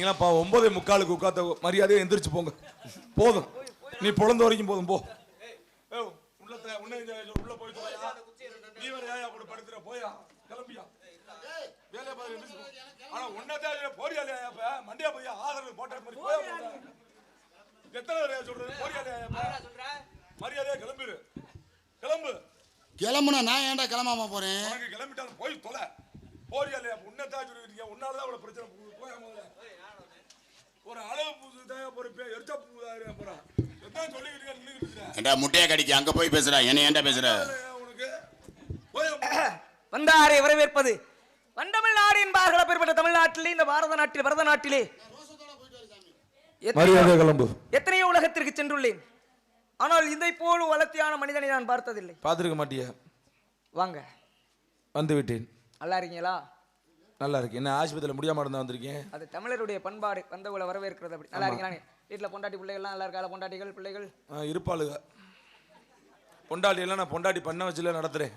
நீங்களாம் 9:45 உட்காத்த மரியாதையை எந்திரிச்சு போங்க. போதும், நீ பொழந்த வரைக்கும் போதும். போ உள்ள போயிட்டு நீ வேற ஏன் அப்படி படுத்துற? போயா, கிளம்பியா, வேலையை பாரு. ஆனா ஒன்னதான் போறியா இல்லையா? இப்ப மண்டியா போய் ஆதரவு போட்ட மாதிரி போயா. எத்தனை பேர் சொல்றது? போறியா இல்லையா? மரியாதையா கிளம்பிடு. கிளம்பு. கிளம்புனா நான் ஏன்டா கிளம்பாம போறேன்? உனக்கு கிளம்பிட்டாலும் போய் தொலை. போறியா இல்லையா? உன்னதான் சொல்லிருக்கீங்க. உன்னாலதான் அவ்வளவு பிரச்சனை. போயா முதல்ல. ஒரு அளவு பூசு தான் பொறுப்பே எரிச்சா பூதாரு. அப்புறம் எதான் சொல்லிக்கிட்டு நின்னுக்கிட்டு ஏண்டா முட்டையை கடிக்க அங்க போய் பேசுற, என்ன ஏன்டா பேசுற? உனக்கு போய் வந்தாரை வரவேற்பது வண்டமிழ்நாடு என்பார்கள். அப்பேற்பட்ட தமிழ்நாட்டிலே, இந்த பாரத நாட்டில், பரத நாட்டிலே மரியாதை கிளம்பு. எத்தனையோ உலகத்திற்கு சென்றுள்ளேன். ஆனால் இதை போல் வளர்த்தியான மனிதனை நான் பார்த்ததில்லை. பார்த்துருக்க மாட்டியா? வாங்க. வந்து விட்டேன். நல்லா இருக்கீங்களா? நல்லா இருக்கு. என்ன ஆஸ்பத்திரியில் முடியாம இருந்தா வந்திருக்கேன். அது தமிழருடைய பண்பாடு, வந்தவங்களை வரவேற்கிறது. அப்படி நல்லா இருக்கீங்களா? வீட்டில் பொண்டாட்டி பிள்ளைகள்லாம் நல்லா இருக்கா? பொண்டாட்டிகள் பிள்ளைகள் இருப்பாளுங்க. பொண்டாட்டி எல்லாம் நான் பொண்டாட்டி பண்ண வச்சுல நடத்துறேன்.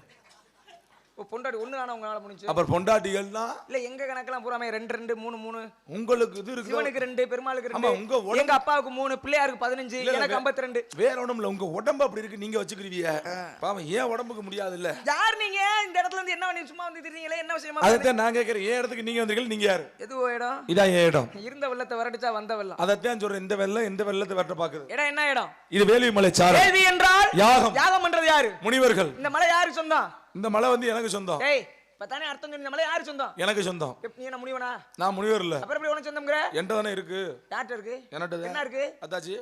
பொண்டாட்டி ஒண்ணு தானே உங்களால முடிஞ்சு? அப்புறம் பொண்டாட்டிகள்னா இல்ல எங்க கணக்கெல்லாம் பூராமே 2 2 3 3. உங்களுக்கு இது இருக்கு. சிவனுக்கு 2, பெருமாளுக்கு 2. உங்க எங்க அப்பாவுக்கு 3, பிள்ளையாருக்கு 15, எனக்கு 52. வேற ஒண்ணுமில்ல, உங்க உடம்பு அப்படி இருக்கு. நீங்க வச்சுக்கிறீங்க. பாவம் ஏன் உடம்புக்கு முடியாது இல்ல? யார் நீங்க? இந்த இடத்துல இருந்து என்ன பண்ணி சும்மா வந்து திரியீங்களே, என்ன விஷயமா? அதைத்தான் நான் கேட்கிறேன். ஏன் இடத்துக்கு நீங்க வந்தீங்க? நீங்க யாரு? எது இடம்? இதான் ஏன் இடம். இருந்த வெள்ளத்தை வரடிச்சா வந்த வெள்ளம். அதைத்தான் சொல்றேன். இந்த வெள்ளம் எந்த வெள்ளத்தை வரட்ட பாக்குது? இடம் என்ன இடம்? இது வேலிமலை சாரல். வேள்வி என்றால் யாகம். யாகம் பண்றது யாரு? முனிவர்கள். இந்த மலை யாருக்கு சொந்தம்? இந்த மலை வந்து எனக்கு சொந்தம். ஏய் பத்தானே அர்த்தம் சொன்ன. இந்த மலை யாருக்கு சொந்தம்? எனக்கு சொந்தம். நீ என்ன முனிவனா? நான் முனிவர் இல்ல. அப்புறம் எப்படி உனக்கு சொந்தம்ங்கற? என்கிட்ட தானே இருக்கு. யார்ட்ட இருக்கு? என்னட்ட என்ன இருக்கு? அத்தாச்சி.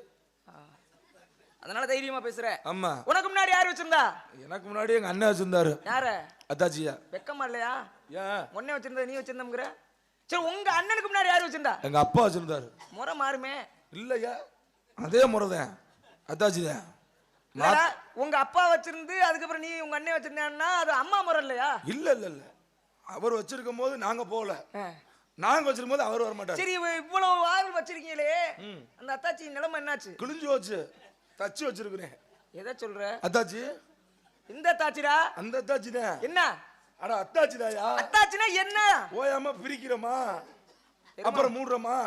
அதனால தைரியமா பேசுற. ஆமா. உனக்கு முன்னாடி யார் வச்சிருந்தா? எனக்கு முன்னாடி எங்க அண்ணன் வச்சிருந்தாரு. யாரு? அத்தாச்சியா. வெக்கமா இல்லையா? ஏன் உன்னை வச்சிருந்தா நீ வச்சிருந்தம்ங்கற? சரி உங்க அண்ணனுக்கு முன்னாடி யார் வச்சிருந்தா? எங்க அப்பா வச்சிருந்தாரு. முறை மாறுமே. இல்லையா? அதே முறைதான். அத்தாச்சி தான். உங்க அப்பா வச்சிருந்து அதுக்கப்புறம் நீ உங்க அண்ணன் வச்சிருந்தான்னா அது அம்மா முறை இல்லையா? இல்ல இல்ல இல்ல, அவர் வச்சிருக்கும் போது நாங்க போகல. நாங்க வச்சிருக்கும் போது அவர் வர மாட்டார். சரி இவ்வளவு ஆள் வச்சிருக்கீங்களே, அந்த அத்தாச்சி நிலைமை என்னாச்சு? கிழிஞ்சு வச்சு தச்சு வச்சிருக்கிறேன். எதை சொல்ற? அத்தாச்சி. இந்த அத்தாச்சிடா? அந்த அத்தாச்சி தான். என்ன? அட அத்தாச்சி தாயா. அத்தாச்சினா என்ன? ஓயாம பிரிக்கிறோமா, அப்புறம் மூடுறோமா,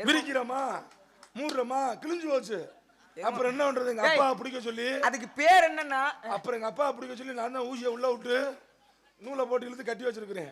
பிரிக்கிறோமா, மூடுறோமா, கிழிஞ்சு வச்சு. அப்புறம் என்ன பண்றது? எங்க அப்பா பிடிக்க சொல்லி. அதுக்கு பேர் என்னன்னா? அப்புறம் எங்க அப்பா பிடிக்க சொல்லி நான் தான் ஊசியை உள்ள விட்டு நூலை போட்டு இழுத்து கட்டி வச்சிருக்கிறேன்.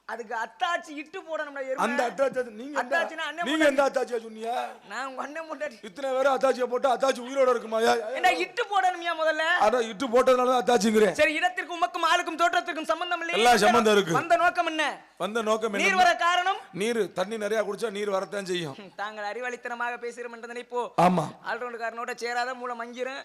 அதுக்கு அத்தாச்சி இட்டு போடணும். அந்த அத்தாச்சி நீங்க அத்தாச்சினா அண்ணன். நீங்க எந்த அத்தாச்சியா சொன்னீங்க? நான் உங்க அண்ணன் முன்னாடி. இத்தனை பேரும் அத்தாச்சியை போட்டு அத்தாச்சி உயிரோட இருக்குமாயா? என்ன இட்டு போடணும்யா முதல்ல? அதான் இட்டு போட்டதுனால அத்தாச்சிங்கிறேன். சரி, இடத்திற்கும் உமக்கும் ஆளுக்கும் தோற்றத்திற்கும் சம்பந்தம் இல்லை. எல்லா சம்பந்தம் இருக்கு. வந்த நோக்கம் என்ன? வந்த நோக்கம் என்ன? நீர் வர காரணம்? நீர். தண்ணி நிறைய குடிச்சா நீர் வரத்தான் செய்யும். தாங்கள் அறிவாளித்தனமாக பேசுகிறோம் என்று நினைப்போ. ஆமா. ஆல்ரவுண்டுக்காரனோட சேராத மூளை மங்கிரும்.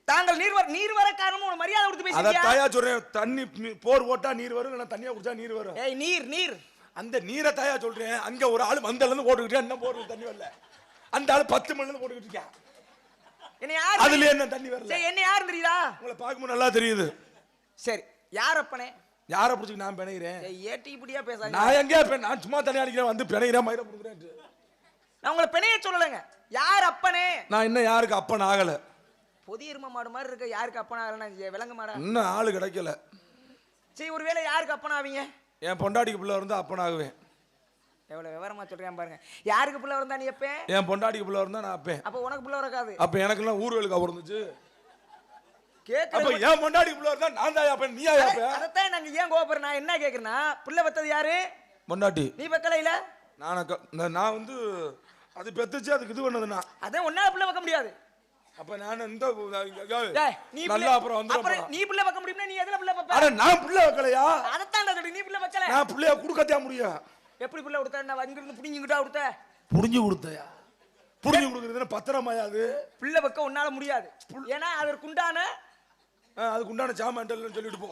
தாங்கள் நீர் வர காரணம் ஒரு மரியாதை கொடுத்து பேசுறீங்க. அத தாயா சொல்றேன். தண்ணி போர் போட்டா நீர் வரும், இல்ல தண்ணியா குடிச்சா நீர் வரும். ஏய் நீர் அந்த நீரை தாயா சொல்றேன். அங்க ஒரு ஆளு மந்தல இருந்து போட்டுக்கிட்டே என்ன போறது தண்ணி வரல. அந்த ஆளு 10 மணில இருந்து போட்டுக்கிட்டு இருக்கான். என்ன யார்? அதுல என்ன தண்ணி வரல? சரி என்ன யார் தெரியுதா? உங்களை பாக்கும்போது நல்லா தெரியுது. சரி யார் அப்பனே? யாரை பிடிச்சி நான் பிணைகிறேன்? ஏட்டி இப்படியா பேசாத. நான் எங்க நான் சும்மா தண்ணி அடிக்கிறேன் வந்து பிணைகிறேன் மயிரை புடுங்குறேன். நான் உங்களை பிணைய சொல்லலைங்க. யார் அப்பனே? நான் இன்னும் யாருக்கு அப்பன் ஆகல. பொதி எரும மாடு மாதிரி இருக்க. யாருக்கு அப்பன் ஆகலன்னா விளங்க மாடா. இன்னும் ஆளு கிடைக்கல. சரி ஒருவேளை யாருக்கு அப்பன் ஆவீங்க? என் பொண்டாட்டிக்கு பிள்ளை இருந்தா அப்பன் ஆகுவேன். எவ்வளவு விவரமா சொல்றேன் பாருங்க. யாருக்கு பிள்ளை இருந்தா நீ எப்ப? என் பொண்டாட்டிக்கு பிள்ளை இருந்தா நான் அப்பேன். அப்ப உனக்கு பிள்ளை வரக்காது. அப்ப எனக்கு எல்லாம் ஊர்வலுக்கு இருந்துச்சு. கேக்குற. அப்ப என் பொண்டாட்டிக்கு பிள்ளை இருந்தா நான் தான் அப்பேன், நீயா அப்ப? அதத்தான் நாங்க ஏன் கோபப்படுறோம். நான் என்ன கேக்குறேன்னா, பிள்ளை பெத்தது யாரு? பொண்டாட்டி. நீ பெக்கல இல்ல? நான் வந்து அது பெத்துச்சு, அதுக்கு இது பண்ணதுனா அதான் ஒன்னால பிள்ளை வைக்க முடியாது. அப்ப நான் இந்த நீ நல்லா அப்புறம் வந்து அப்புறம் நீ பிள்ளை வைக்க முடியும்னா நீ எதுல பிள்ளை வைப்ப? அட நான் பிள்ளை வைக்கலையா? அதத்தான் சொல்றேன். நீ பிள்ளை வைக்கல. நான் பிள்ளைய குடுக்கத்தான் முடியும். எப்படி பிள்ளை கொடுத்த? நான் இங்க இருந்து புடிங்கிட்டா கொடுத்த? புடிஞ்சு கொடுத்தயா? புடிஞ்சு கொடுக்கிறது பத்திரமாயா? அது பிள்ளை வைக்க உன்னால முடியாது. ஏன்னா அதற்கு உண்டான அதுக்கு உண்டான சாமான்டல்னு சொல்லிட்டு போ.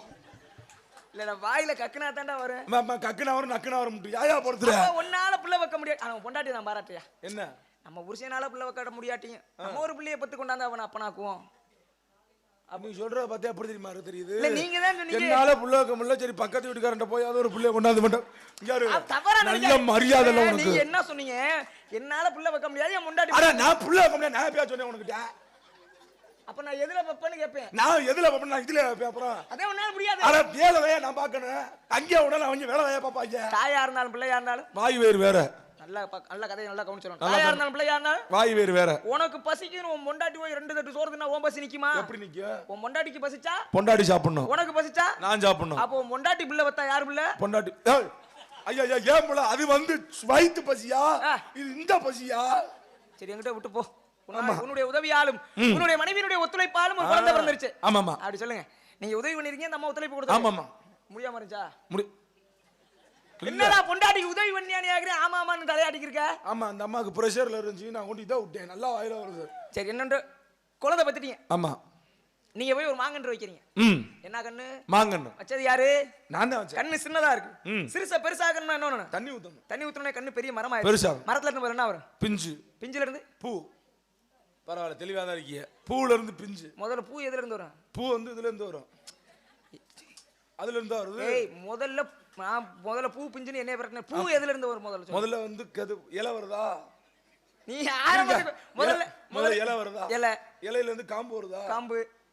இல்ல நான் வாயில கக்குனா தாண்டா வரும். கக்குனா வரும் நக்குனா வர முடியும். யாயா பொறுத்துற? உன்னால பிள்ளை வைக்க முடியாது. அவன் பொண்டாட்டி நான் பாராட்டியா? என்ன நம்ம புருஷனால பிள்ளை வைக்க முடியாட்டியும் நம்ம ஒரு பிள்ளைய பத்து கொண்டாந்து அவனை அப்பனாக்குவோம். அப்ப நீ சொல்றத பார்த்தா எப்படி தெரியுமா தெரியுது? இல்ல நீங்க தான் சொன்னீங்க என்னால புள்ள வைக்க முடியல. சரி பக்கத்து வீட்டுக்காரன்ட்ட போய் அது ஒரு பிள்ளைய கொண்டாந்து மட்டும் யாரு தவறா நல்ல மரியாதை இல்ல உனக்கு. நீங்க என்ன சொன்னீங்க? என்னால புள்ள வைக்க முடியாது, என் முண்டாட்டி. அட நான் புள்ள வைக்க முடியாது நான் எப்பயா சொன்னேன் உனக்கிட்ட? அப்ப நான் எதுல வைப்பேன்னு கேட்பேன். நான் எதுல வைப்பேன்? நான் இதுல வைப்பேன். அப்புறம் அதே உன்னால முடியாது. அட வேலையா நான் பார்க்கணும். அங்கே உடனே அவங்க வேலையா பாப்பாங்க. தாயா இருந்தாலும் பிள்ளையா இருந்தாலும் வாய் வேறு வேற. நல்ல கதையை நல்லா கவனிச்சணும். தாயா இருந்தாலும் பிள்ளையா இருந்தாலும் வாய் வேறு வேற. உனக்கு பசிக்குன்னு உன் பொண்டாட்டி போய் 2 தட்டு சோறு தின்னா உன் பசி நிக்குமா? எப்படி நிக்கும்? உன் பொண்டாட்டிக்கு பசிச்சா பொண்டாட்டி சாப்பிடணும். உனக்கு பசிச்சா நான் சாப்பிடணும். அப்போ உன் பொண்டாட்டி பிள்ளை வத்தா யார் பிள்ளை? பொண்டாட்டி. ஐயா ஐயா ஏன் பிள்ளை? அது வந்து வயித்து பசியா? இது இந்த பசியா? சரி என்கிட்ட விட்டு போ. உன்னுடைய உதவியாலும் உன்னுடைய மனைவியினுடைய ஒத்துழைப்பாலும் ஒரு குழந்தை பிறந்துருச்சு. ஆமாமா. அப்படி சொல்லுங்க. நீங்க உதவி பண்ணிருக்கீங்க, அந்த அம்மா ஒத்துழைப்பு கொடுத்தா. ஆமாமா. முடியாம இருந்துச்சா? என்னடா பொண்டாட்டிக்கு உதவி பண்ணியானே ஆகிறே ஆமா ஆமான்னு தலையாட்டிக்கு இருக்க? ஆமா, அந்த அம்மாக்கு பிரஷர்ல இருந்துச்சு, நான் கொண்டு இதை விட்டேன். நல்லா வாயில வருது. சரி என்னன்னு குழந்தை பத்திட்டீங்க. ஆமா. நீங்க போய் ஒரு மாங்கன்று வைக்கிறீங்க. என்ன கண்ணு? மாங்கன்று. வச்சது யாரு? நான் தான் வச்சேன். கண்ணு சின்னதா இருக்கு. சிறுசா பெருசாகணும்னா என்ன பண்ணணும்? தண்ணி ஊத்தணும். தண்ணி ஊத்துனே கண்ணு பெரிய மரமா ஆயிடும். பெருசாகும். மரத்துல இருந்து என்ன வரும்? பிஞ்சு. பிஞ்சுல இருந்து பூ. பரவாயில்ல, தெளிவா தான் இருக்கீங்க. பூல இருந்து பிஞ்சு. முதல்ல பூ எதுல இருந்து வரும்? பூ வந்து இதுல இருந்து வரும். அதுல இருந்து வருது. ஏய் முதல்ல பூ பிஞ்சுன்னு என்ன பிரச்சனை? பூ எதுல இருந்து வரும் முதல்ல சொல்லு. முதல்ல வந்து இலை வருதா? நீ ஆரம்பத்துக்கு முதல்ல இலை வருதா? இலையில இருந்து காம்பு வருதா?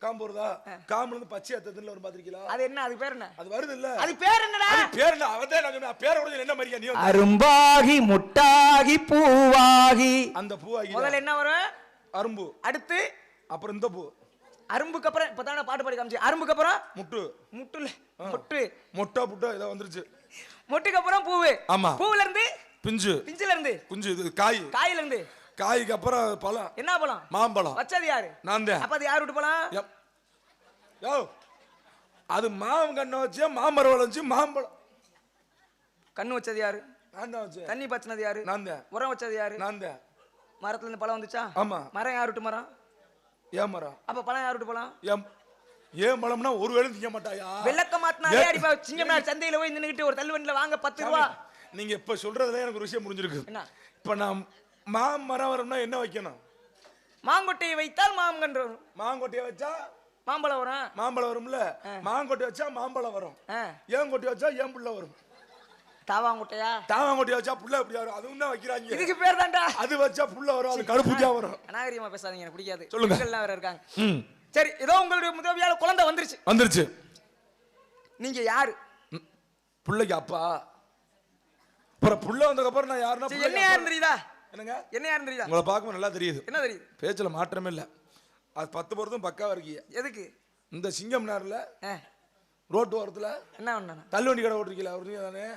காம்பு வருதா? காம்புல இருந்து பச்சை அத்தத்துல வரும், பாத்திருக்கீங்களா? அது என்ன? அது பேர் என்ன? அது வருது இல்ல? அது பேர் என்னடா? அது பேர் என்ன? அவதே நான் சொன்ன பேர் உடனே என்ன மாதிரியா நீ? அரும்பாகி முட்டாகி பூவாகி. அந்த பூவாகி முதல்ல என்ன வரும்? அரும்பு. அடுத்து அப்புறம் இந்த பூ. அரும்புக்கு அப்புறம் இப்பதான பாட்டு பாடி காமிச்சு. அரும்புக்கு அப்புறம் முட்டு. மொட்டா புட்டா இத வந்துருச்சு. மொட்டுக்கு அப்புறம் பூவு. ஆமா. பூவுல இருந்து பிஞ்சு. பிஞ்சுல இருந்து குஞ்சு. இது காய். காயில இருந்து காய்க்கு அப்புறம் பழம். என்ன பழம்? மாம்பழம். வச்சது யாரு? நான் தான். அப்ப அது யார் விட்டு பழம்? யோ, அது மாம் கண்ணு வச்சு மாமரம் வளைஞ்சு மாம்பழம். கண்ணு வச்சது யாரு? நான் தான் வச்சேன். தண்ணி பச்சினது யாரு? நான் தான். உரம் வச்சது யாரு? நான் தான். மரத்துல இருந்து பழம் வந்துச்சா? ஆமா. மரம் யார் விட்டு மரம்? ஏன் மரம்? அப்ப பழம் யார் விட்டு பழம்? ஏன் பழம்னா ஒரு வேளை திங்க மாட்டாயா? வெள்ளக்க மாத்தினாலே அடிப்பா. சிங்கம்னார் சந்தையில போய் நின்னுகிட்டு ஒரு தள்ளுவண்டில வாங்க 10 ரூபா. நீங்க இப்ப சொல்றதுல எனக்கு ஒரு விஷயம் புரிஞ்சிருக்கு. என்ன? இப்ப நான் மாமரம் வரணும்னா என்ன வைக்கணும்? மாங்கொட்டையை வைத்தால் மாங்கன்று வரும். மாங்கொட்டையை வச்சா மாம்பழம் வரும். மாம்பழம் வரும்ல? மாங்கொட்டை வச்சா மாம்பழம் வரும். ஏன் கொட்டை வச்சா ஏன் புள்ள வரும். தாவாங்கொட்டையா? தாவாங்கொட்டையை வச்சா புள்ள எப்படி வரும்? அதுவும் தான் வைக்கிறாங்க. இதுக்கு பேர் தான்டா. அது வச்சா புள்ள வரும். அது கருப்புஜா வரும். அநாகரிகமா பேசாதீங்க, எனக்கு பிடிக்காது. சொல்லுங்க. எல்லாம் வேற இருக்காங்க. சரி, ஏதோ உங்களுடைய உதவியால குழந்தை வந்துருச்சு. நீங்க யாரு? புள்ளைக்கு அப்பா. அப்புறம் புள்ள வந்ததுக்கு அப்புறம் நான் யாருன்னா என்ன யாருன்னு தெரியுதா? என்னங்க? என்ன யாருன்னு தெரியுதா? உங்களை பார்க்கும்போது நல்லா தெரியுது. என்ன தெரியுது? பேச்சுல மாற்றமே இல்ல. அது 10 பொருத்தும் பக்காவா இருக்கீங்க. எதுக்கு? இந்த சிங்கம் நேரில் ரோட்டு ஓரத்துல என்ன பண்ணா தள்ளுவண்டி கடை ஓட்டுறீங்களா? ஒரு நீங்க தானே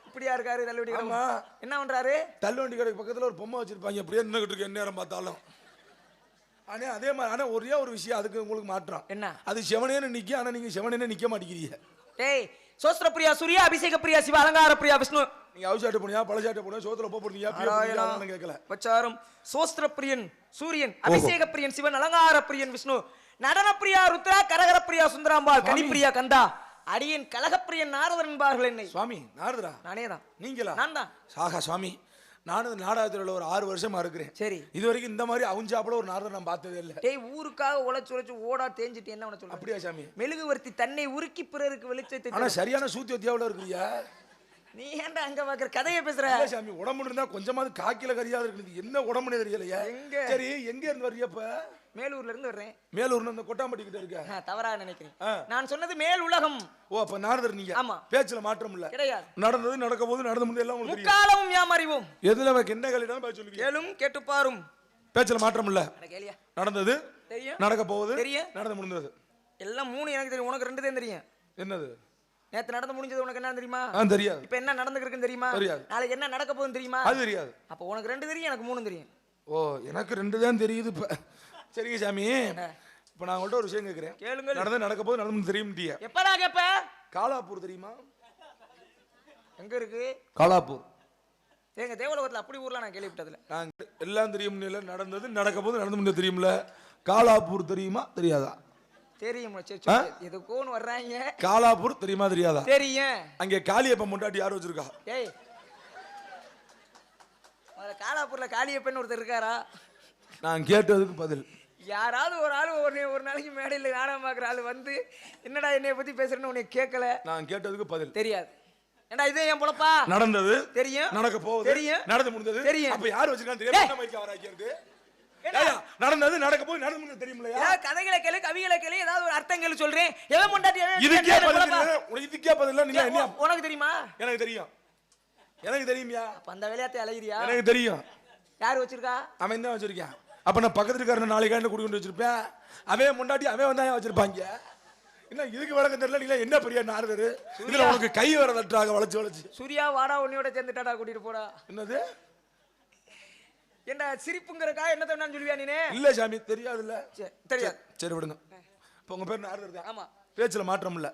இப்படியா இருக்காரு தள்ளுவண்டி கடை? என்ன பண்றாரு? தள்ளுவண்டி கடைக்கு பக்கத்துல ஒரு பொம்மை வச்சிருப்பாங்க, அப்படியே நின்றுகிட்டு இருக்கு என்ன நேரம் பார்த்தாலும். ஆனா அதே மாதிரி ஆனா ஒரே ஒரு விஷயம் அதுக்கு உங்களுக்கு மாற்றம் என்ன? அது செவனேன்னு நிக்க, ஆனா நீங்க செவனேன்னு நிக்க மாட்டேங்கிறீங்க. டேய், சோஸ்திர பிரியா சூர்யா, அபிஷேக பிரியா சிவ, அலங்கார பிரியா விஷ்ணு. நீங்க அவுசாட்ட போனியா, பழசாட்ட போனியா, சோத்துல போறீங்க? நான் கேட்கல. வச்சாரும் சோஸ்திர பிரியன் சூரியன், அபிஷேக பிரியன் சிவன், அலங்கார பிரியன் விஷ்ணு, நடன பிரியா ருத்ரா, கரகர பிரியா சுந்தராம்பாள், கனிப்பிரியா கந்தா, அடியன் கலகப்பிரியன் நாரதன் என்பார்கள் என்னை. சுவாமி நாரதரா? நானே தான். நீங்களா? நான் தான். சாகா சுவாமி, நானும் நாடகத்துல ஒரு 6 வருஷமா இருக்கிறேன். சரி, இது வரைக்கும் இந்த மாதிரி அவுஞ்சாப்புல ஒரு நாரதர் நான் பார்த்ததே இல்ல. டேய், ஊருக்காக உழைச்சு ஓடா தேஞ்சிட்டு என்ன பண்ண சொல்ற? அப்படியா சாமி? மெழுகுவர்த்தி தன்னை உருக்கி பிறருக்கு வெளிச்சத்தை. ஆனா சரியான சூத்தி வத்தியாவுல இருக்கிறியா நீ? ஏன்டா அங்க பாக்குற கதையை பேசுற? இல்ல சாமி, உடம்பு இருந்தா கொஞ்சமாவது காக்கில கரியாத இருக்குது. என்ன உடம்புனே தெரியலையா? சரி, எங்க இருந்து வர்றியப்ப? மேலூர்ல இருந்து வர்றேன். மேலூர்ல இந்த கொட்டாம்பட்டி கிட்ட இருக்க. தவறா நினைக்கிறேன். நான் சொன்னது மேல் உலகம். ஓ, அப்ப நாரதர் நீங்க? ஆமா. பேச்சுல மாற்றம் இல்ல. கிடையாது. நடந்தது நடக்க போது நடந்து முடிஞ்சது எல்லாம் உங்களுக்கு தெரியும். முக்காலமும் யாம் அறிவோம். எதுல என்ன கேள்வினாலும் பேச சொல்லுவீங்க. கேளும் கேட்டு பாரும். பேச்சுல மாற்றம் இல்ல. கேளியா? நடந்தது தெரியும், நடக்க போகுது தெரியும், நடந்து முடிஞ்சது எல்லாம் 3 எனக்கு தெரியும். உனக்கு 2 தான் தெரியும். என்னது? நேத்து நடந்து முடிஞ்சது உனக்கு என்ன தெரியுமா? தெரியாது. இப்ப என்ன நடந்துக்கிருக்குன்னு தெரியுமா? தெரியாது. நாளைக்கு என்ன நடக்க போகுதுன்னு தெரியுமா? அது தெரியாது. அப்ப உனக்கு 2 தெரியும், எனக்கு 3 தெரியும். ஓ, எனக்கு 2 தான் தெரியுது. இப்ப சரிங்க சாமி, இப்ப நான் உங்கள்ட்ட ஒரு விஷயம் கேட்கிறேன். கேளுங்க. நடந்து நடக்க போது நடந்து தெரியும். எப்படா கேப்ப? காலாப்பூர் தெரியுமா? எங்க இருக்கு காலாப்பூர்? எங்க தேவலோகத்துல அப்படி ஊர்லாம் நான் கேள்விப்பட்டதுல. நான் எல்லாம் தெரியும். நடந்தது நடக்க போது நடந்து முடிஞ்சது தெரியும்ல. காலாப்பூர் தெரியுமா தெரியாதா? தெரியும். எதுக்கோன்னு வர்றாங்க. காலாப்பூர் தெரியுமா தெரியாதா? தெரியும். அங்கே காளியப்பன் முண்டாட்டி யார் வச்சிருக்கா? ஏய், காலாப்பூர்ல காளியப்பன் ஒருத்தர் இருக்காரா? நான் கேட்டதுக்கு பதில். யாராவது ஒரு ஆளு ஒரு நாளைக்கு மேடையில் நாடகம் பார்க்குற ஆளு வந்து என்னடா என்னைய பத்தி பேசுறேன்னு உன்னை கேட்கல. நான் கேட்டதுக்கு பதில் தெரியாது. ஏண்டா இது என் பொழப்பா? நடந்தது தெரியும், நடக்க போகுது தெரியும், நடந்து முடிஞ்சது தெரியும். அப்ப யார் வச்சிருக்கான்னு தெரியும். நடந்தது நடக்க போய் நடந்து தெரியுமில்லையா? கதைகளை கேளு, கவிகளை கேளு, ஏதாவது ஒரு அர்த்தங்கள் சொல்றேன். எவன் முண்டாட்டி இதுக்கே பதில் இல்ல. நீங்க என்ன உனக்கு தெரியுமா? எனக்கு தெரியும். எனக்கு தெரியுமியா? அப்ப அந்த விளையாட்டை அழகிரியா? எனக்கு தெரியும். யார் வச்சிருக்கா? அவன் தான் வச்சிருக்கான். அப்ப நான் பக்கத்துல இருக்காரு நாளைக்கு குடி கொண்டு வச்சிருப்பேன். அவன் முண்டாட்டி அவன் வந்தா வச்சிருப்பாங்க. என்ன இதுக்கு வழக்கம் தெரியல. நீங்க என்ன பெரிய நாரதரு? இதுல உனக்கு கை வர தட்டாக வளைச்சு சூர்யா வாடா உன்னையோட சேர்ந்துட்டாடா கூட்டிட்டு போடா. என்னது என்ன சிரிப்புங்கறக்கா என்ன நான் சொல்லுவியா நீனே? இல்ல சாமி தெரியாதுல்ல. தெரியாது. சரி விடுங்க. இப்ப உங்க பேர் நாரதர் தான். ஆமா. பேச்சுல மாற்றம் இல்ல.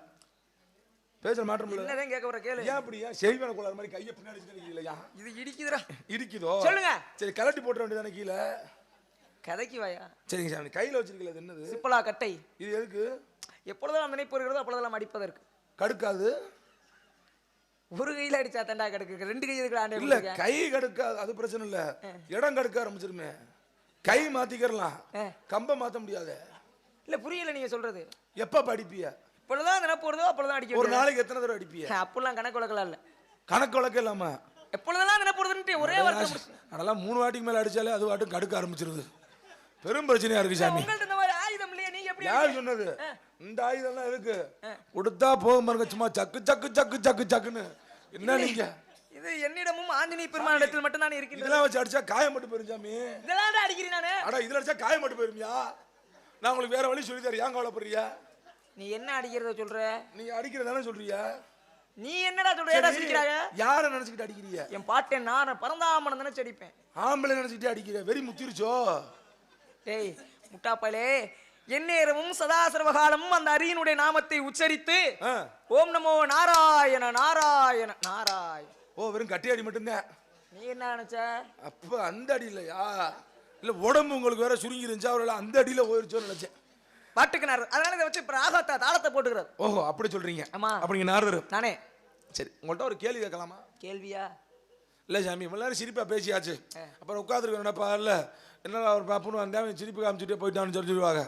பேச்சுல மாற்றம் இல்ல. என்னதான் கேக்க வர கேளு. ஏன் அப்படியா? செய்வன கோளாறு மாதிரி கைய பின்னாடி வச்சிருக்கீங்களா? இது இடிக்குதுடா. இடிக்குதோ? சொல்லுங்க. சரி கலட்டி போட்ற வேண்டியதானே கீழ. கதைக்கு வாயா. சரிங்க சாமி. கையில வச்சிருக்கீங்களா? இது என்னது? சிப்பலா கட்டை. இது எதுக்கு? எப்பொழுதெல்லாம் நினைப்பு வருகிறதோ அப்பொழுதெல்லாம் அடிப்பதற்கு. கடுக்காது. ஒரு கையில அடிச்சா தண்டா கடுக்கு. ரெண்டு கை எதுக்கு ஆண்டே? இல்ல கை கடுக்காது. அது பிரச்சனை இல்ல. இடம் கடுக்க ஆரம்பிச்சிருமே. கை மாத்திக்கலாம். கம்ப மாத்த முடியாது. இல்ல புரியல நீங்க சொல்றது. எப்ப படிப்பிய? இப்பொழுதுதான் நினைப்பு வருதோ அப்பொழுதுதான் அடிக்க. ஒரு நாளைக்கு எத்தனை தடவை அடிப்பிய? அப்பெல்லாம் கணக்கு வழக்கலாம் இல்ல. கணக்கு வழக்கம் இல்லாம எப்பொழுதெல்லாம் நினைப்பு வருதுன்னு ஒரே வார்த்தை. அதெல்லாம் 3 வாட்டிக்கு மேல அடிச்சாலே அது வாட்டும் கடுக்க ஆரம்பிச்சிருது. பெரும் பிரச்சனையா இருக்கு சாமி. உங்கள்ட்ட இந்த மாதிரி ஆயுதம் இல்லையே, நீங்க எப்படி? யார் சொன்னது? இந்த ஆயுதம்லாம் எதுக்கு? கொடுத்தா போகும் பாருங்க. சும்மா சக்கு சக்கு சக்கு சக்கு சக்குன்னு. என்ன நீங்க? இது என்னிடமும் ஆஞ்சநேய பெருமானிடத்தில் மட்டும் தான் இருக்கு. இதெல்லாம் வச்சு அடிச்சா காயம் மட்டும் போயிரும் சாமி. இதெல்லாம் அடிக்கிறீ நானே. அட இதுல அடிச்சா காயம் மட்டும் போயிருமியா? நான் உங்களுக்கு வேற வழி சொல்லி தரேன். ஏன் கவலைப்படுறியா? நீ என்ன அடிக்கிறத சொல்ற? நீ அடிக்கிறதானே சொல்றியா? நீ என்னடா சொல்ற? ஏடா சிரிக்கறாங்க? யாரை நினைச்சிட்டு அடிக்கிறீங்க? என் பாட்டை நான் பரந்தாமன நினைச்சு அடிப்பேன். ஆம்பளை நினைச்சிட்டு அடிக்கிற வெறி முத்திருச்சோ? டேய் முட்டாப்பலே, எந்நேரமும் சதா சர்வகாலமும் அந்த அரியனுடைய நாமத்தை உச்சரித்து ஓம் நமோ நாராயண நாராயண நாராயண. ஓ வெறும் கட்டி அடி மட்டும்தான். நீ என்ன நினைச்ச? அப்ப அந்த அடி இல்லையா? இல்ல உடம்பு உங்களுக்கு வேற சுருங்கி இருந்துச்சா? அவரால் அந்த அடியில போயிருச்சோன்னு நினைச்சேன். பாட்டுக்குனாரு. அதனால இதை வச்சு ராகத்தை தாளத்தை போட்டுக்கிறார். ஓஹோ அப்படி சொல்றீங்க. ஆமா. அப்ப நீங்க நாரதர் நானே. சரி உங்கள்ட்ட ஒரு கேள்வி கேட்கலாமா? கேள்வியா? இல்ல சாமி எல்லாரும் சிரிப்பா பேசியாச்சு. அப்புறம் உட்காந்துருக்க நினைப்பா இல்ல என்ன ஒரு பாப்புன்னு வந்தேன் சிரிப்பு காமிச்சுட்டே போயிட்டான்னு சொல்லிடுவாங்க.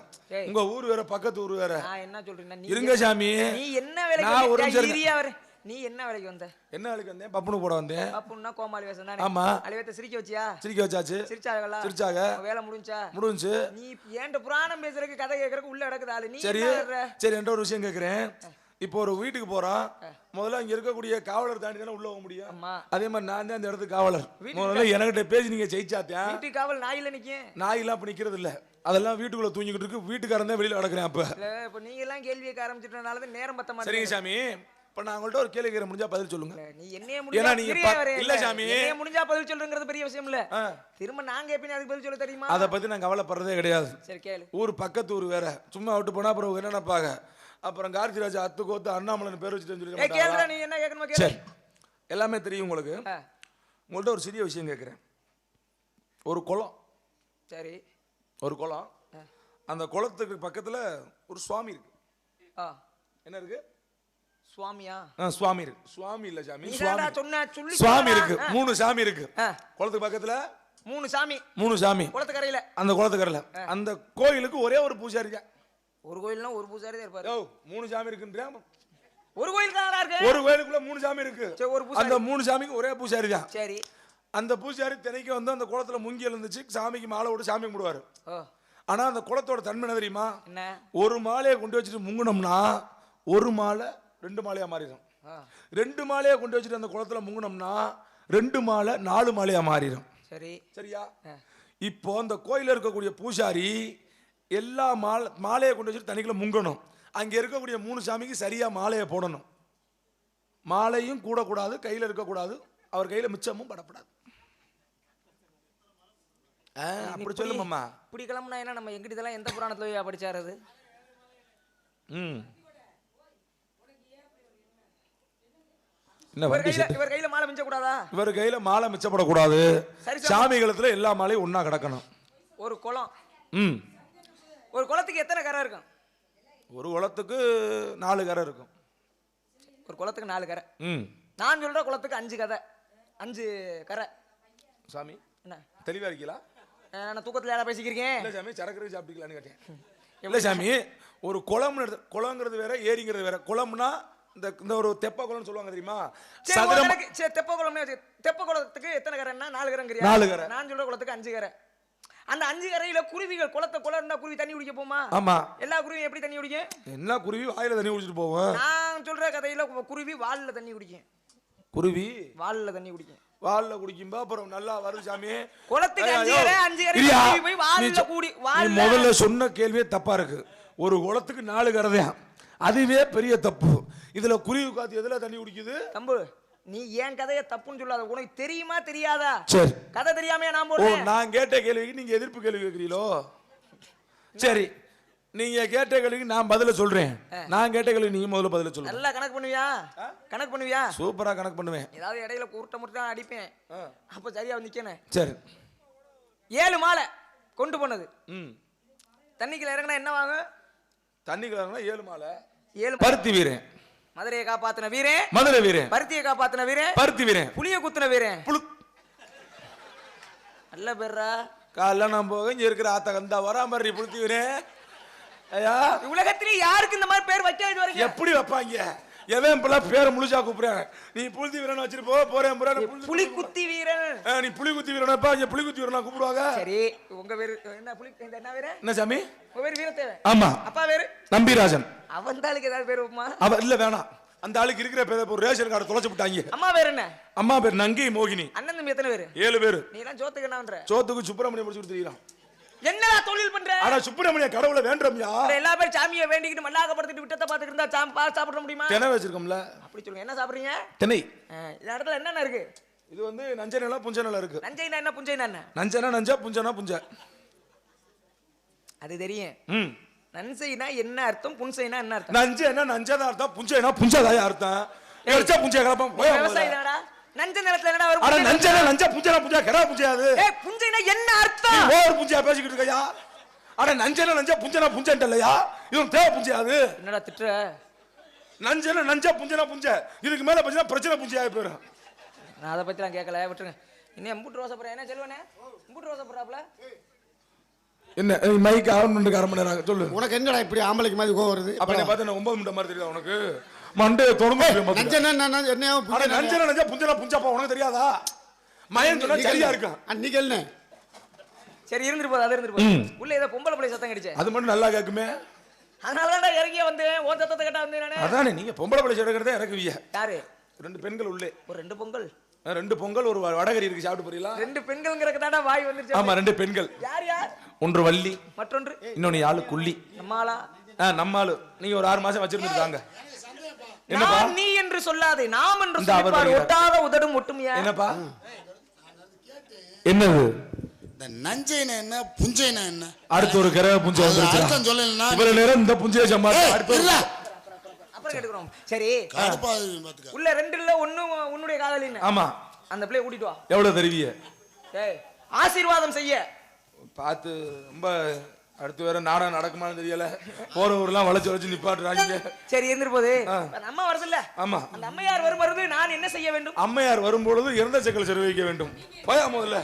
உங்க ஊர் வேற பக்கத்து ஊர் வேற. என்ன சொல்றீங்க? இருங்க சாமி. நீ என்ன வேலைக்கு? நீ என்ன வேலைக்கு வந்த? என்ன வேலைக்கு வந்தேன்? பப்புனு போட வந்தேன். பப்புன்னா கோமாளி வேஷம் தானே? ஆமா. அலைவத்த சிரிக்க வச்சியா? சிரிக்க வச்சாச்சு. சிரிச்சாங்களா? சிரிச்சாங்க. வேலை முடிஞ்சா? முடிஞ்சு. நீ ஏன்ட புராணம் பேசுறதுக்கு கதை கேக்குறதுக்கு உள்ள நடக்குது ஆளு. நீ சரி சரி என்ற ஒரு விஷயம் கேக்குறேன். இப்போ ஒரு வீட்டுக்கு போறோம். முதல்ல அங்க இருக்கக்கூடிய காவலர் தாண்டி தானே உள்ள போக முடியும். அதே மாதிரி நான் தான் அந்த இடத்துக்கு காவலர். முதல்ல என்கிட்ட பேசி நீங்க ஜெயிச்சாத்தேன். வீட்டுக்கு காவல் நாயில நிக்கும். நாயெல்லாம் அப்ப நிக்கிறது இல்ல. அதெல்லாம் வீட்டுக்குள்ள தூங்கிக்கிட்டு இருக்கு. வீட்டுக்காரன் தான் வெளியில நடக்கிறேன். அப்ப இப்ப நீங்க எல்லாம் கேள்வி கேட்க ஆரம்பிச்சிட்டனால தான் நேரம் பத்த மாட்டேங்குது. சரிங்க சாமி. இப்ப நான் உங்கள்ட்ட ஒரு கேள்வி கேட்கறேன். முடிஞ்சா பதில் சொல்லுங்க. நீ என்னைய முடிஞ்சா இல்ல சாமி. என்னைய முடிஞ்சா பதில் சொல்றங்கிறது பெரிய விஷயம் இல்ல. திரும்ப நாங்க எப்ப அதுக்கு பதில் சொல்ல தெரியுமா? அத பத்தி நான் கவலைப்படுறதே கிடையாது. சரி கேளு. ஊர் பக்கத்து ஊர் வேற. சும்மா விட்டு போனா அப்புறம் என்ன நினைப்பாங்க? அப்புறம் கார்த்திராஜ் அத்துக்கோத்து அண்ணாமலைன்னு பேர் வச்சுட்டு சொல்லி கேளுடா. நீ என்ன கேட்கணுமா கேளு. சரி எல்லாமே தெரியும் உங்களுக்கு. உங்கள்ட்ட ஒரு சிறிய விஷயம் கேட்கிறேன். ஒரு குளம். சரி ஒரு குளம். அந்த குளத்துக்கு பக்கத்துல ஒரு சுவாமி இருக்கு. என்ன இருக்கு? சுவாமியா? சுவாமி இருக்கு. சுவாமி இல்ல சாமி. சுவாமி இருக்கு. 3 சாமி இருக்கு குளத்துக்கு பக்கத்துல. 3 சாமி. 3 சாமி குளத்துக்கரையில. அந்த குளத்துக்கரையில அந்த கோயிலுக்கு ஒரே ஒரு பூஜாரி தான். ஒரு கோயில்னா ஒரு பூஜாரி தான் இருப்பாரு. 3 சாமி இருக்குன்றா? ஒரு கோயில் தான் இருக்கு. ஒரு கோயிலுக்குள்ள 3 சாமி இருக்கு. அந்த 3 சாமிக்கு ஒரே பூஜாரி தான். சரி அந்த பூஜாரி தினைக்கு வந்து அந்த குளத்துல முங்கி எழுந்துச்சு சாமிக்கு மாலை விட்டு சாமி கும்பிடுவாரு. ஆனா அந்த குளத்தோட தன்மை என்ன தெரியுமா? ஒரு மாலையை கொண்டு வச்சுட்டு முங்குனோம்னா ஒரு மாலை 2 மாலையா மாறிடும். 2 மாலையை கொண்டு வச்சுட்டு அந்த குளத்துல முங்குனோம்னா 2 மாலை 4 மாலையா மாறிடும். சரி சரியா? இப்போ அந்த கோயில இருக்கக்கூடிய பூஜாரி எல்லா மாலையை கொண்டு வச்சுட்டு தனிக்குள்ள முங்கணும். அங்க இருக்கக்கூடிய 3 சாமிக்கு சரியா மாலையை போடணும். மாலையும் கூடக்கூடாது, கையில இருக்கக்கூடாது, அவர் கையில மிச்சமும் படப்படாது. அப்படி சொல்லுமாம்மா. இப்படி கிளம்புனா என்ன நம்ம எங்கிட்ட இதெல்லாம் எந்த புராணத்துல படிச்சாரு? இவர் கையில மாலை மிச்சக்கூடாதா? இவர் கையில மாலை மிச்சப்படக்கூடாது. சாமி களத்துல எல்லா மாலையும் ஒன்னா கிடக்கணும். ஒரு குளம். ஒரு குளத்துக்கு எத்தனை கரை இருக்கும்? ஒரு குளத்துக்கு 4 கரை இருக்கும். ஒரு குளத்துக்கு 4 கரை. நான் சொல்ற குளத்துக்கு 5 கதை. 5 கரை. சாமி என்ன தெளிவா இருக்கீங்களா? நான் தூக்கத்துல யாரா பேசிக்கிறீங்க? இல்ல சாமி சரக்கு சாப்பிட்டுக்கலான்னு கேட்டேன். இல்ல சாமி ஒரு குளம்னு குளங்கிறது வேற ஏரிங்கிறது வேற. குளம்னா இந்த ஒரு தெப்ப குளம்னு சொல்லுவாங்க தெரியுமா? தெப்ப குளம். தெப்ப குளத்துக்கு எத்தனை கரைன்னா 4 கரைங்கறியா? 4 கரை. நான் சொல்ற குளத்துக்கு 5 கரை. அந்த 5 கரையில குருவிகள் குளத்தை குளம்னா குருவி தண்ணி குடிக்க போமா? ஆமா. எல்லா குருவியும் எப்படி தண்ணி குடிக்கும்? என்ன குருவி வாயில தண்ணி குடிச்சிட்டு போவோம். நான் சொல்ற கதையில குருவி வால்ல தண்ணி குடிக்கும். குருவி வால்ல தண்ணி குடிக்கும். வால்ல குடிக்கும்பா அப்புறம் நல்லா வரும் சாமி. குளத்துக்கு 5 கரையில குருவி போய் வால்ல கூடி வால்ல. முதல்ல சொன்ன கேள்வியே தப்பா இருக்கு. ஒரு குளத்துக்கு 4 கரைதான். அதுவே பெரிய தப்பு. இதுல குருவி காத்து எதுல தண்ணி குடிக்குது? தம்பு நீ ஏன் கதைய தப்புன்னு சொல்லாத. உனக்கு தெரியுமா தெரியாதா? சரி. கதை தெரியாம நான் ஓ போறேன். நான் கேட்ட கேள்விக்கு நீங்க எதிர்ப்பு கேள்வி கேக்குறீங்களோ? சரி. நீங்க கேட்ட கேள்விக்கு நான் பதில சொல்றேன். நான் கேட்ட கேள்வி நீங்க முதல்ல பதில சொல்லுங்க. நல்லா கணக்கு பண்ணுவியா? கணக்கு பண்ணுவியா? சூப்பரா கணக்கு பண்ணுவேன். ஏதாவது இடையில கூட்ட முட்டா அடிப்பேன். அப்ப சரியா நிக்கணும். சரி. 7 மாலை கொண்டு போனது. தண்ணிக்குள்ள இறங்கினா என்ன வாங்க? தண்ணிக்குள்ள இறங்கினா 7 மாலை. 7 பருத்தி வீரன். மதுரையை காப்பாத்தின வீரன். மதுரை வீரன். பருத்தியை காப்பாத்தின வீரன். பருத்தி வீரன். புளிய குத்துன வீரன். நல்ல பேர்ரா. காலைல நான் போக இங்க இருக்கிற ஆத்த கந்தா வரா மாதிரி புளுத்தி வீரன். ஐயா உலகத்திலே யாருக்கு இந்த மாதிரி பேர் வைக்க இது வரைக்கும்? எப்படி வைப்பாங்க? எவன் இப்பெல்லாம் பேரை முழுசா கூப்பிடுறாங்க. நீ புளுத்தி வீரன் வச்சிட்டு போறேன். புலி குத்தி வீரன். நீ புலி குத்தி வீரன் வைப்பா. இங்க புலி குத்தி வீரனா கூப்பிடுவாங்க. சரி உங்க பேரு என்ன? புலி என்ன வீரன்? என்ன சாமி? உங்க பேரு வீரத்தேவன். ஆமா. அப்பா பேரு நம்பிராஜன். அவன் தாளுக்கு ஏதாவது பேர் வைப்பமா? அவ இல்ல வேணாம். அந்த ஆளுக்கு இருக்கிற பேரை ஒரு ரேஷன் கார்டு தொலைச்சு விட்டாங்க. அம்மா பேர் என்ன? அம்மா பேர் நங்கை மோகினி. அண்ணன் தம்பி எத்தனை பேரு? 7 பேரு. நீ எல்லாம் சோத்துக்கு என்னன்ற? சோத்துக்கு சுப்பிரமணியம் முடிச்சு கொடுத்துறான். என்னடா தொழில் பண்ற? ஆனா சுப்பிரமணிய கடவுளை வேண்டறோம்யா. எல்லா பேர் சாமியை வேண்டிக்கிட்டு மல்லாக்கப்படுத்திட்டு விட்டத்தை பாத்துக்கிட்டு இருந்தா சாப்பிட முடியுமா? திணை வச்சிருக்கோம்ல. அப்படி சொல்லுங்க. என்ன சாப்பிடுறீங்க? திணை. இந்த இடத்துல என்னென்ன இருக்கு? இது வந்து நஞ்சைனா புஞ்சைனா இருக்கு. நஞ்சைனா என்ன புஞ்சைனா என்ன? நஞ்சனா நஞ்சா புஞ்சனா புஞ்ச. அது தெரியும். நஞ்சைனா என்ன அர்த்தம்? புஞ்சைனா என்ன அர்த்தம்? நஞ்சைனா நஞ்சதா அர்த்தம். புஞ்சைனா புஞ்சதாய அர்த்தம். எர்ச்சா புஞ்சை கலப்பம். விவசாயி தானடா. நஞ்ச நிலத்துல என்னடா வரும்? அட நஞ்சனா நஞ்சா புஞ்சனா புஞ்சா கரா புஞ்சையாது. ஏய் புஞ்சைனா என்ன அர்த்தம்? நீ ஓவர் புஞ்சையா பேசிக்கிட்டு இருக்கயா? அட நஞ்சனா நஞ்சா புஞ்சனா புஞ்சன்டலையா? இது தேவ புஞ்சையாது. என்னடா திட்ற? நஞ்சனா நஞ்சா புஞ்சனா புஞ்ச. இதுக்கு மேல பேசினா பிரச்சனை புஞ்சையா போயிடும். நான் அத பத்திலாம் கேட்கல. விட்டுருங்க. இன்னும் எம்புட்டு ரோசை போற என்ன செல்வனே? எம்புட்டு ரோசை போறாப்ல? என்ன மைக் ஆன் பண்ணிட்டு 1/2 மணி நேரம் சொல்லு. உனக்கு என்னடா இப்படி ஆம்பளைக்கு மாதிரி கோவம் வருது? அப்ப நீ பாத்து 9 முண்டை மாதிரி தெரியுதா உனக்கு? மண்டே தொடங்க. நஞ்சனா என்னையோ அட நஞ்சனா நஞ்சா புஞ்சனா புஞ்சப்பா உனக்கு தெரியாதா? மயன் சொன்னா சரியா இருக்கு. அன்னைக்கு என்ன? சரி இருந்துட்டு போகுது. அது இருந்துட்டு போகுது. உள்ள ஏதோ பொம்பளை பிள்ளை சத்தம் கிடைச்சே. அது மட்டும் நல்லா கேக்குமே. அதனாலதான்டா இறங்கிய வந்து ஓ சத்தத்தை கேட்டா வந்து நானே. அதானே நீங்க பொம்பளை பிள்ளை சேர்க்கறதே இறக்குவீங்க. யாரு? 2 பெண்கள் உள்ளே. ஒரு 2 பொங்கல். 2 பொங்கல் ஒரு வடகரி இருக்கு. சாப்பிட்டு போறீங்களா? 2 பெண்கள்ங்கறதுதான்டா வாய் வந்துருச்சு. ஆமா 2 பெண்கள். யார் யார்? ஒன்று வள்ளி, மற்றொன்று இன்னொன்னு யாழு குள்ளி. நம்மாளா? நம்மாளு. நீங்க ஒரு 6 மாசம் வச்சிருந்துட்டாங்க. என்னப்பா? நான் நீ என்று சொல்லாதே. நாம் என்று சொல்லிப்பார். ஒட்டாத உதடும் ஒட்டுமையா? என்னப்பா? என்னது? இந்த நஞ்சைனா என்ன புஞ்சைனா என்ன? அடுத்து ஒரு கரை புஞ்சை வந்துருச்சு. அர்த்தம் சொல்லலனா இவ்வளவு நேரம் இந்த புஞ்சையை சம்பாதி அடுத்து இல்ல. அப்புறம் கேட்டுக்கிறோம். சரி கடுப்பா பாத்துக்க. உள்ள 2 இல்ல ஒண்ணு உன்னுடைய காதலின்னு. ஆமா. அந்த பிள்ளைய கூட்டிட்டு வா. எவ்வளவு தருவீங்க? ஏய் ஆசீர்வாதம் செய்ய. பார்த்து ரொம்ப அடுத்து வேற நாடகம் நடக்குமான்னு தெரியல. போற ஊர்லாம் வளைச்சு நிப்பாட்டுறாங்க. சரி இருந்துட்டு போகுது. அந்த அம்மா வருது இல்ல? ஆமா. அந்த அம்மையார் வரும்போது நான் என்ன செய்ய வேண்டும்? அம்மையார் வரும்பொழுது இறந்த செக்கல் செலவழிக்க வேண்டும். போயா முதல்ல.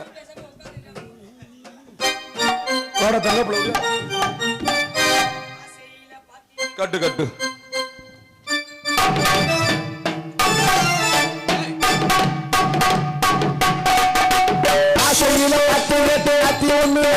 கட்டு கட்டு. ஆசையில அத்து அத்தி ஒண்ணு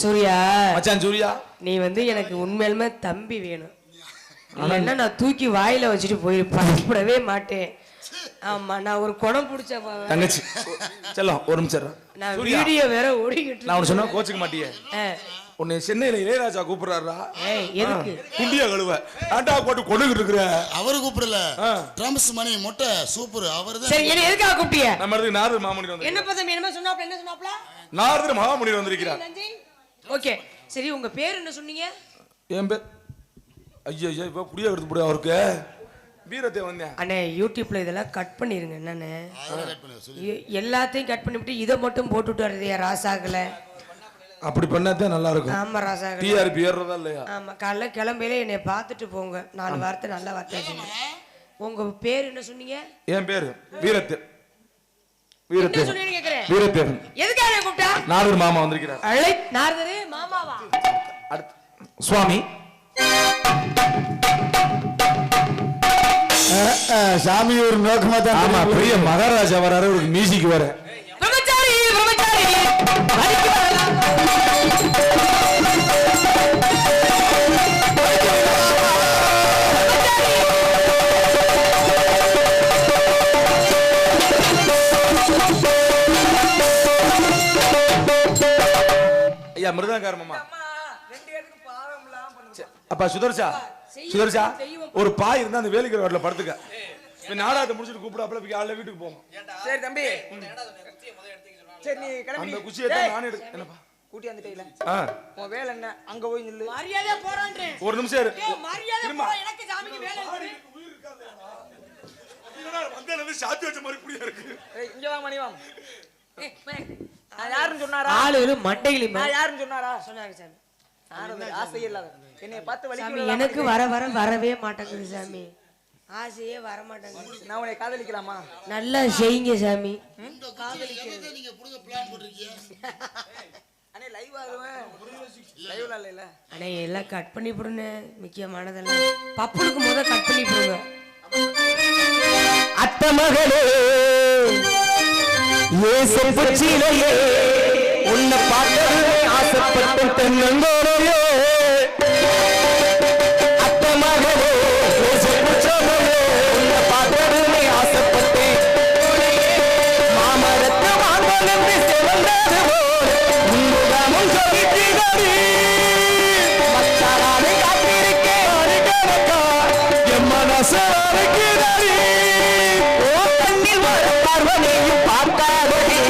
சூர்யா மச்சான் சூர்யா, நீ வந்து எனக்கு உண்மையிலுமே தம்பி வேணும். இல்லைன்னா நான் தூக்கி வாயில வச்சுட்டு போயிருப்பேன். சாப்பிடவே மாட்டேன். ஆமா, நான் ஒரு குணம் பிடிச்ச தங்கச்சி. செல்லம் ஒரு நிமிஷம். நான் வீடியோ வேற ஓடிக்கிட்டு. நான் சொன்னா கோச்சுக்க மாட்டியே. உன்னை சென்னையில இளையராஜா கூப்பிடுறாரா? எதுக்கு? குண்டியா கழுவ ஆண்டா போட்டு கொண்டுகிட்டு இருக்கிற. அவரு கூப்பிடல, ட்ரம்ஸ் மணி மொட்டை சூப்பர் அவர்தான். சரி, என்ன எதுக்காக கூப்பிட்டிய? நம்ம இடத்துக்கு நாரதர் மாமுனி வந்து. என்ன பதம் என்ன சொன்னாப்ல? என்ன சொன்னாப்ல? நாரதர் மாமுனி வந்திருக்கிறார். ஓகே, சரி, உங்க பேர் என்ன சொன்னீங்க? என் பேர் ஐயோ இப்ப புடியா எடுத்து போடு அவருக்கு. வீரத்தை வந்தேன். அண்ணே, யூடியூப்ல இதெல்லாம் கட் பண்ணிருங்க. என்னன்னு எல்லாத்தையும் கட் பண்ணிவிட்டு இதை மட்டும் போட்டுட்டு வர்றதையா ராசாக்கல? அப்படி பண்ணாதான் நல்லா இருக்கும். ஆமா ராசாக்கல. டிஆர்பி ஏறதா இல்லையா? ஆமா, காலைல கிளம்பையில என்னை பார்த்துட்டு போங்க. 4 வார்த்தை நல்ல வார்த்தை சொன்னீங்க. உங்க பேர் என்ன சொன்னீங்க? என் பேரு வீரத்தை. வீரத்தை சொன்னீங்க கேக்குறேன். வீரத்தை எதுக்காக கூப்பிட்டா? நாரதர் மாமா வந்திருக்கிறார். அழை நாரதரே மாமாவா? அடுத்து சுவாமி சாமி ஒரு நோக்கமா தான். ஆமா, பெரிய மகாராஜா வராரு, ஒரு மியூசிக் வர. பிரம்மச்சாரி பிரம்மச்சாரி வரிக்கு வரலாம். ஐயா மிருதங்கார மாமா. அப்பா சுதர்ஷா, சுதர்ஷா ஒரு பாய் இருந்தா அந்த வேலிக்கிற வாட்டில படுத்துக்க. நாடாத்தை முடிச்சுட்டு கூப்பிடாப்புல ஆள வீட்டுக்கு போவோம். சரி தம்பி, சரி நீ கிளம்பி. அந்த குச்சியை நானே எடுக்க. என்னப்பா கூட்டி வந்துட்டீல? உன் வேலை என்ன? அங்க போய் நில்லு. மரியாதையா போறான்றேன். ஒரு நிமிஷம் இரு. மரியாதையா போறா. எனக்கு சாமிக்கு வேலை இருக்கு. என்னடா வந்தே வந்து சாத்தி வச்ச மாதிரி புடியா இருக்கு. இங்க வா மணி வா. நான் யாருன்னு சொன்னாரா? ஆளுல மண்டையில நான் யாருன்னு சொன்னாரா? சொன்னாங்க சாமி. நாரதர் ஆசை இல்லாத என்னைய பார்த்து வலிக்குது. எனக்கு வரவே மாட்டேங்குது சாமி. ஆசையே வர மாட்டேங்குது. நான் உன்னை காதலிக்கலாமா? நல்லா செய்யுங்க சாமி. காதலிக்கிறது நீங்க புடிங்க பிளான் போட்டுருக்கீங்க. அண்ணே லைவ் ஆகுவேன். லைவ்ல இல்ல அண்ணே, எல்லாம் கட் பண்ணி போடுங்க. முக்கியமானதெல்லாம் பப்புளுக்கு முத கட் பண்ணி போடுங்க. அத்த மகளே ஏசு பச்சிலையே உன்னை பார்த்ததுமே ஆசைப்பட்டு தென்னங்கோரையே. அத்த மகளே ஏசு பச்சிலையே உன்னை பார்த்ததுமே ஆசைப்பட்டு மாமரத்து வாங்கலந்து செவந்தது போல் உன்முகமும் சொல்லிட்டீங்கடி. மச்சாரானை காத்திருக்கேன் ஒரு கணக்கா என் மனசு அரைக்கிறடி. ஓ கண்ணில் வர பார்வனையும் பார்க்காதடி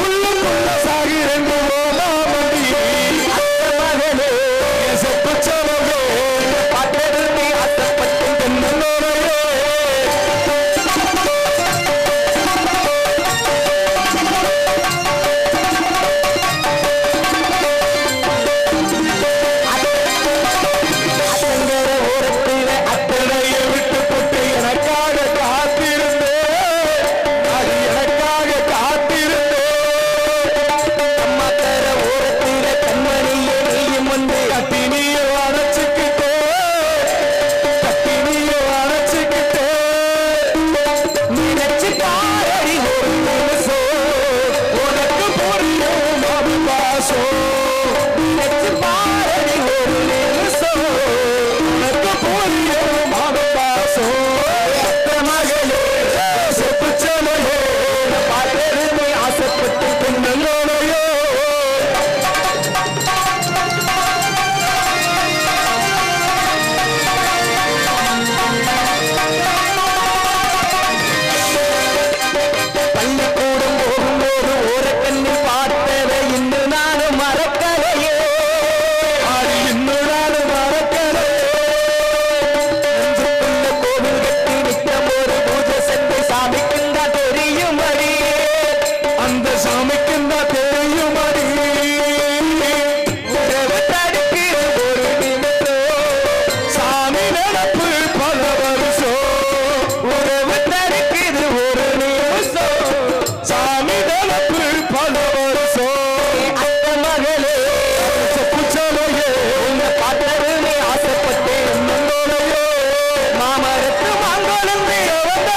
உள்ளுக்குள்ள சாகிரண்டு போலாமடி. அத்த மகளே செப்புச்சவளே பார்த்ததுமே ஆசைப்பட்டு தென்னங்கோரையே. அத்தங்கர ஓரத்தில அத்தனையை விட்டு போட்டு எனக்காக காத்திருந்தேன். அது எனக்காக காத்திருந்தேன்.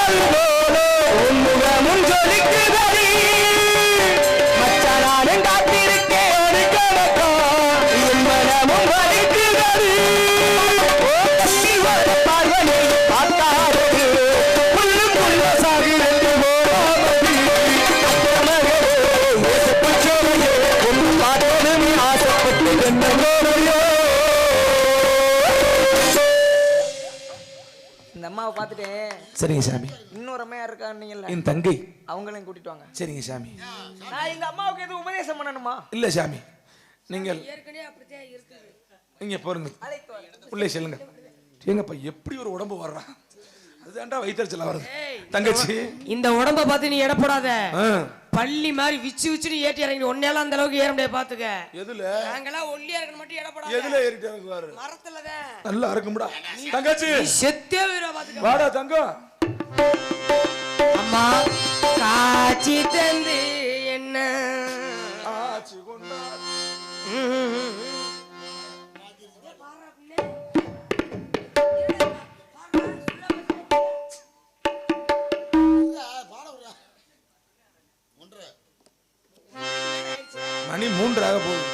நிலவு போல உன் முகமும் ஜொலிக்குதடி மச்சானாலும் காத்திருக்கேன் ஒரு கணக்கா என் மனமும் வலிக்குதடி ஓ கட்டி வர பார்வனை பார்த்தாரது உள்ளுக்குள்ள சாகிறது போராமதி அத்தமகளே ஏசப்புச்சோரையே உன் பார்த்ததும் ஆசைப்பட்டு என்னோரையோ. இந்த அம்மாவை பார்த்துட்டேன். சரிங்க சாமி. இன்னொரு அம்மையா இருக்கான்னீங்கல்ல, என் தங்கை அவங்களையும் கூட்டிட்டு வாங்க. சரிங்க சாமி. நான் இந்த அம்மாவுக்கு எதுவும் உபதேசம் பண்ணணுமா? இல்ல சாமி, நீங்கள் நீங்க போருங்க உள்ளே செல்லுங்க. ஏங்கப்பா எப்படி ஒரு உடம்பு வர்றான், அதுதான்டா வயிற்றுச்சலா வருது. தங்கச்சி இந்த உடம்ப பார்த்து நீ எடப்படாத. பள்ளி மாதிரி விச்சு விச்சுன்னு ஏற்றி இறங்கி ஒன்னேலாம் அந்த அளவுக்கு ஏற முடியாது பாத்துக்க. எதுல நாங்கெல்லாம் ஒல்லியா இருக்கணும் மட்டும் எடப்படாத. எதுல ஏறிட்டு இறங்குவாரு? மரத்துலதான். நல்லா இருக்கும்டா தங்கச்சி. செத்தே வீரா பாத்துக்க. வாடா தங்கம். அம்மா காட்சி தந்து என்ன ஆச்சு கொண்டார். மணி 3 ஆக போகுது.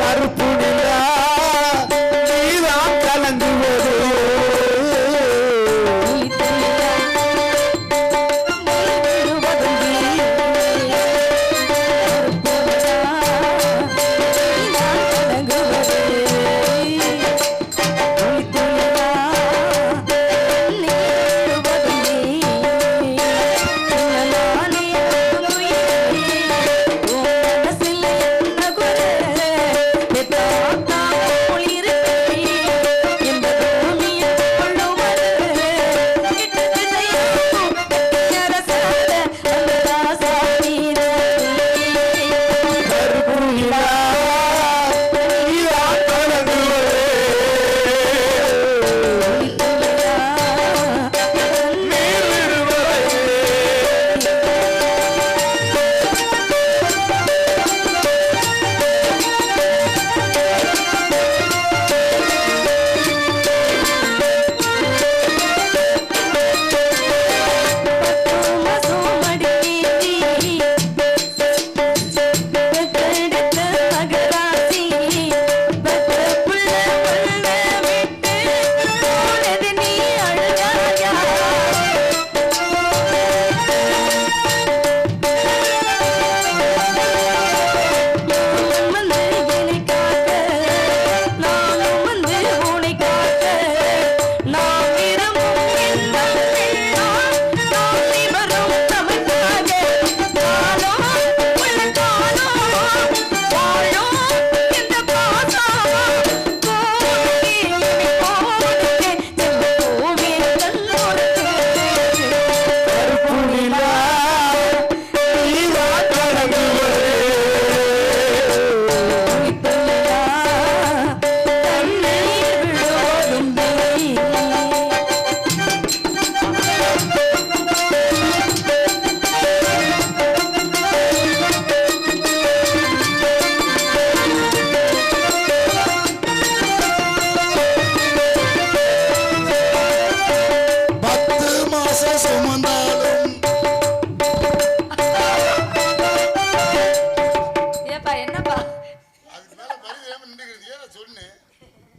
கருப்பு நிலா நீதான் கலங்குவது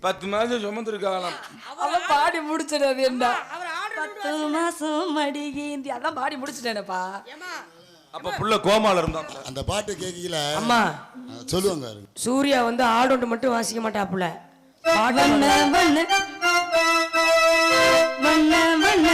பத்து மாசம் சுமந்துருக்காங்களாம். அவன் பாடி முடிச்சிடாது என்ன 10 மாசம் மடிகேந்தி அதான் பாடி முடிச்சிட்டேனப்பா. அப்ப புள்ள கோமால இருந்தான். அந்த பாட்டு கேட்கல அம்மா சொல்லுவாங்க. சூர்யா வந்து ஆடோண்டு மட்டும் வாசிக்க மாட்டாப்புல. வண்ண வண்ண வண்ண வண்ண